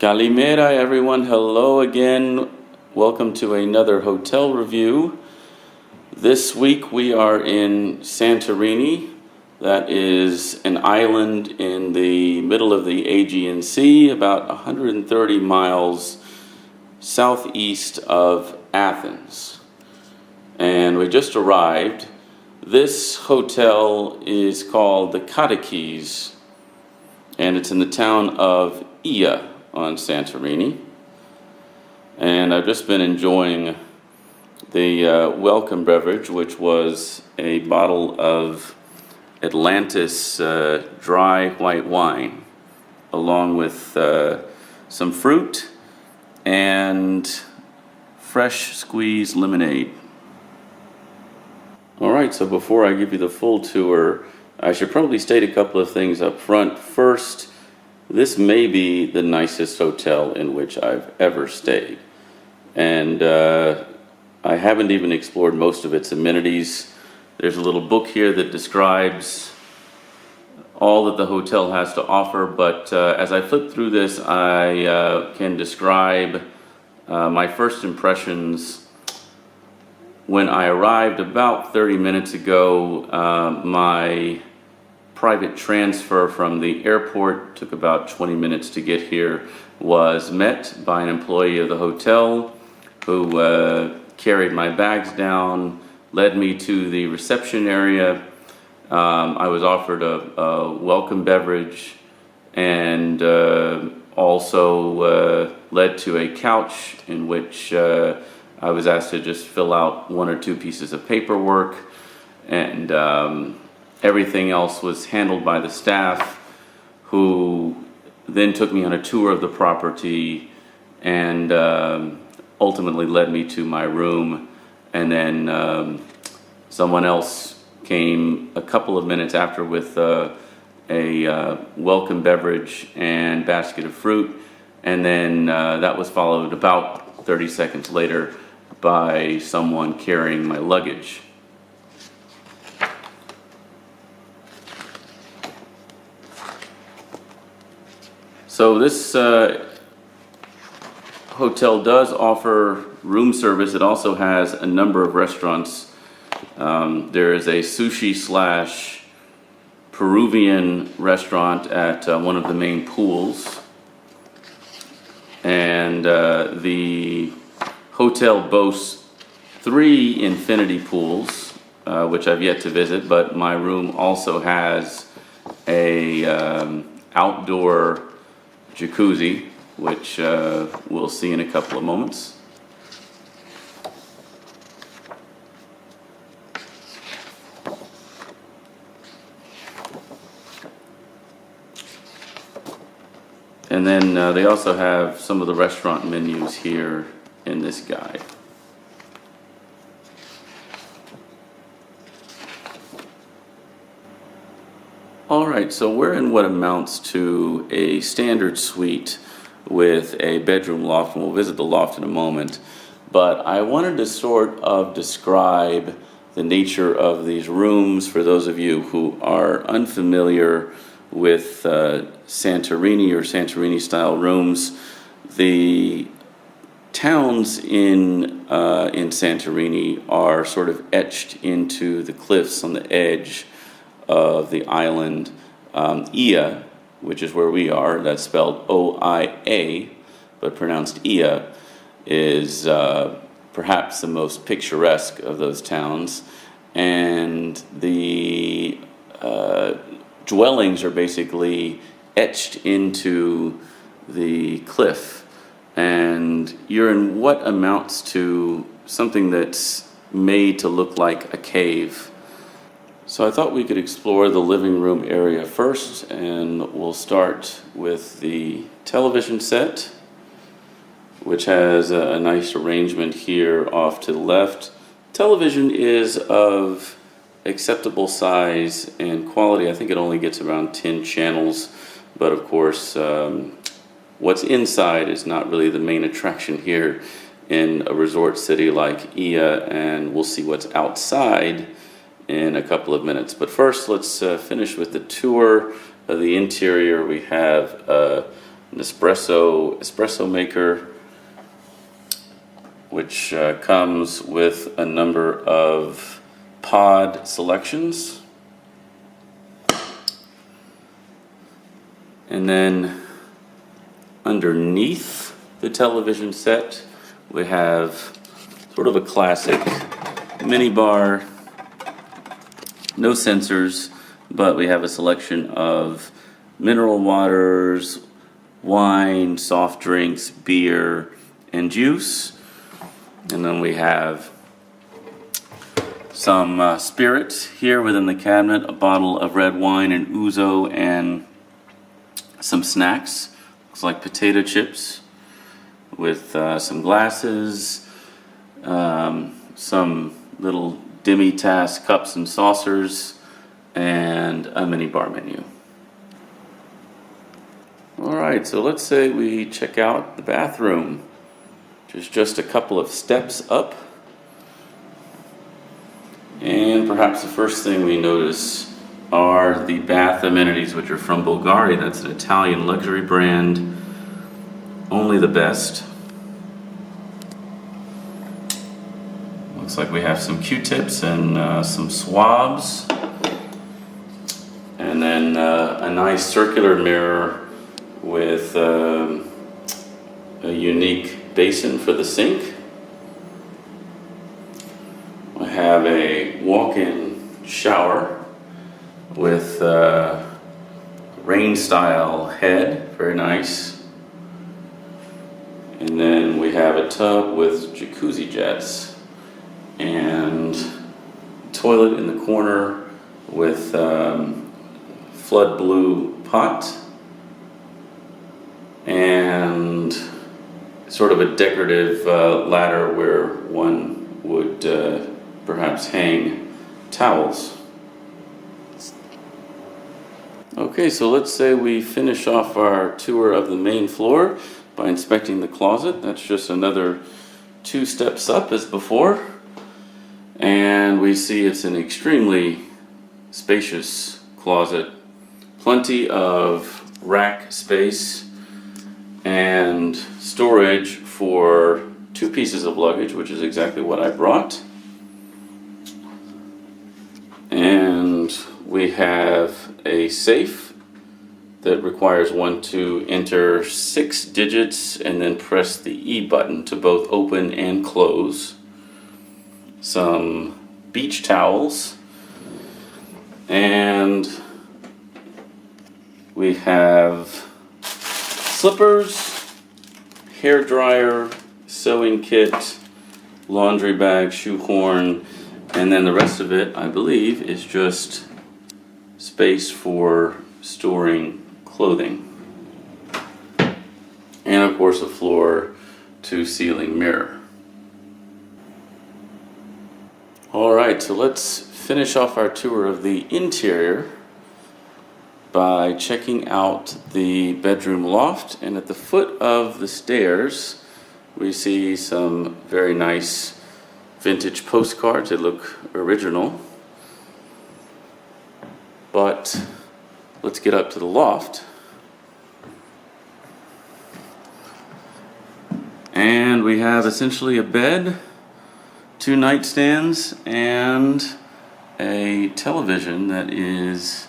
Kalimera, everyone. Hello again. Welcome to another hotel review. This week we are in Santorini. That is an island in the middle of the Aegean Sea, about 130 miles southeast of Athens. And we just arrived. This hotel is called the Katikies, and it's in the town of Aegean on Santorini. And I've just been enjoying the welcome beverage, which was a bottle of Atlantis dry white wine, along with some fruit and fresh squeezed lemonade. Alright, so before I give you the full tour, I should probably state a couple of things up front. First, this may be the nicest hotel in which I've ever stayed. And I haven't even explored most of its amenities. There's a little book here that describes all that the hotel has to offer, but as I flip through this, I can describe my first impressions. When I arrived about 30 minutes ago, my private transfer from the airport, took about 20 minutes to get here, was met by an employee of the hotel who carried my bags down, led me to the reception area. I was offered a welcome beverage, and also led to a couch in which I was asked to just fill out one or two pieces of paperwork, and everything else was handled by the staff, who then took me on a tour of the property and ultimately led me to my room. And then someone else came a couple of minutes after with a welcome beverage and basket of fruit. And then that was followed about 30 seconds later by someone carrying my luggage. So this hotel does offer room service. It also has a number of restaurants. There is a sushi slash Peruvian restaurant at one of the main pools. And the hotel boasts 3 infinity pools, which I've yet to visit, but my room also has a outdoor jacuzzi, which we'll see in a couple of moments. And then they also have some of the restaurant menus here in this guide. Alright, so we're in what amounts to a standard suite with a bedroom loft, and we'll visit the loft in a moment. But I wanted to sort of describe the nature of these rooms for those of you who are unfamiliar with Santorini or Santorini style rooms. The towns in Santorini are sort of etched into the cliffs on the edge of the island. Aegean, which is where we are, that's spelled O-I-A, but pronounced Aegean, is perhaps the most picturesque of those towns. And the dwellings are basically etched into the cliff. And you're in what amounts to something that's made to look like a cave. So I thought we could explore the living room area first, and we'll start with the television set, which has a nice arrangement here off to the left. Television is of acceptable size and quality. I think it only gets around 10 channels, but of course what's inside is not really the main attraction here in a resort city like Aegean, and we'll see what's outside in a couple of minutes. But first, let's finish with the tour of the interior. We have espresso maker, which comes with a number of pod selections. And then underneath the television set, we have sort of a classic mini bar, no sensors, but we have a selection of mineral waters, wine, soft drinks, beer, and juice. And then we have some spirits here within the cabinet, a bottle of red wine and ouzo, and some snacks. Looks like potato chips with some glasses, some little demi-tasse cups and saucers, and a mini bar menu. Alright, so let's say we check out the bathroom, which is just a couple of steps up. And perhaps the first thing we notice are the bath amenities, which are from Bulgari. That's an Italian luxury brand, only the best. Looks like we have some Q-tips and some swabs. And then a nice circular mirror with a unique basin for the sink. We have a walk-in shower with rain-style head, very nice. And then we have a tub with jacuzzi jets and toilet in the corner with flood blue pot and sort of a decorative ladder where one would perhaps hang towels. Okay, so let's say we finish off our tour of the main floor by inspecting the closet. That's just another 2 steps up as before. And we see it's an extremely spacious closet. Plenty of rack space and storage for 2 pieces of luggage, which is exactly what I brought. And we have a safe that requires one to enter 6 digits and then press the E button to both open and close. Some beach towels, and we have slippers, hair dryer, sewing kit, laundry bag, shoehorn, and then the rest of it, I believe, is just space for storing clothing. And of course a floor to ceiling mirror. Alright, so let's finish off our tour of the interior by checking out the bedroom loft. And at the foot of the stairs we see some very nice vintage postcards. They look original. But let's get up to the loft. And we have essentially a bed, 2 nightstands, and a television that is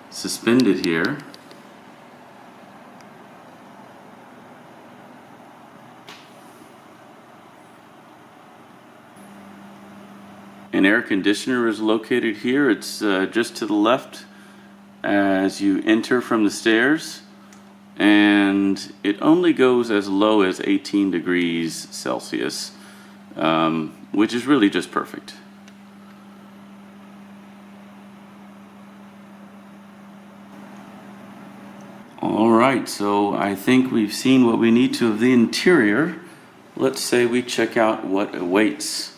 suspended here. An air conditioner is located here. It's just to the left as you enter from the stairs, and it only goes as low as 18 degrees Celsius, which is really just perfect. Alright, so I think we've seen what we need to of the interior. Let's say we check out what awaits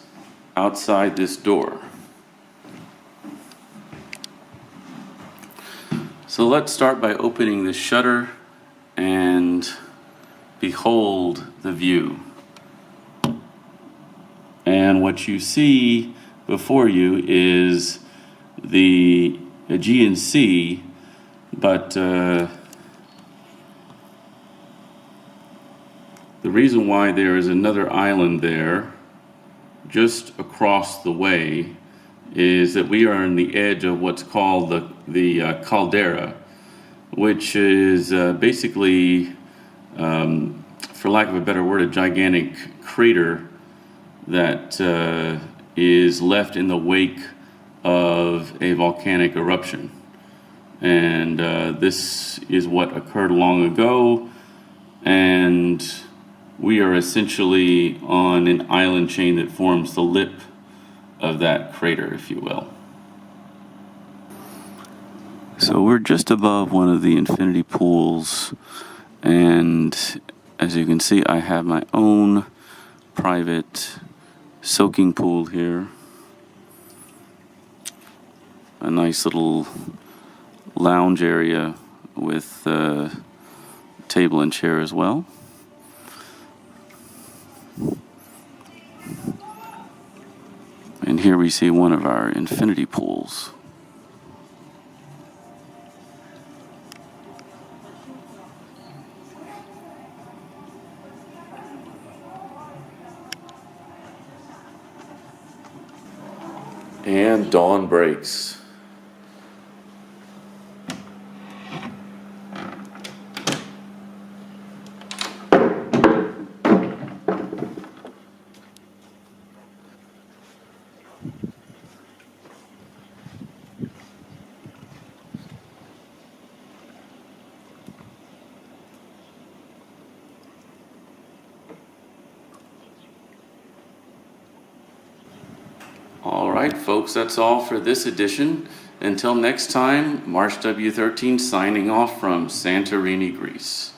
outside this door. So let's start by opening the shutter and behold the view. And what you see before you is the Aegean Sea, but The reason why there is another island there, just across the way, is that we are on the edge of what's called the caldera, which is basically, for lack of a better word, a gigantic crater that is left in the wake of a volcanic eruption. And this is what occurred long ago, and we are essentially on an island chain that forms the lip of that crater, if you will. So we're just above one of the infinity pools, and as you can see, I have my own private soaking pool here. A nice little lounge area with a table and chair as well. And here we see one of our infinity pools. And dawn breaks. All right, folks, that's all for this edition. Until next time, March W13 signing off from Santorini, Greece.